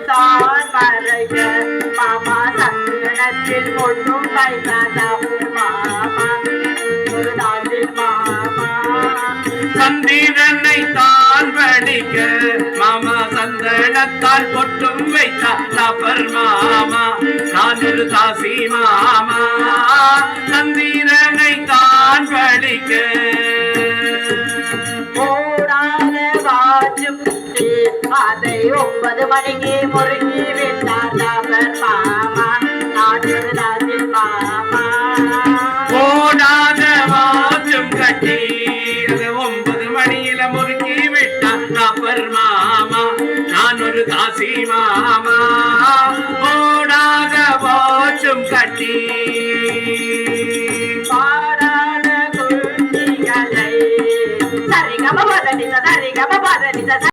தான் மறைக்க மாமா சந்தனத்தில் பொண்ணும் வைத்தாவும் மாமா மாமா சந்திரனை தான் படிக்க மாமா சந்தனத்தால் பொட்டும் வைத்தார் மாமா நான் ஒரு தாசி மாமா சந்திரனை தான் படிக்க அதை 9 மணிக்கு முறுக்கி விட்டார் மாமா நாட்டு மாமா ஓடாத வாச்சும் கட்டி 9 மணியில முறுக்கி விட்டார் மாமா நான் ஒரு தாசி மாமா ஓடாத வாச்சும் கட்டி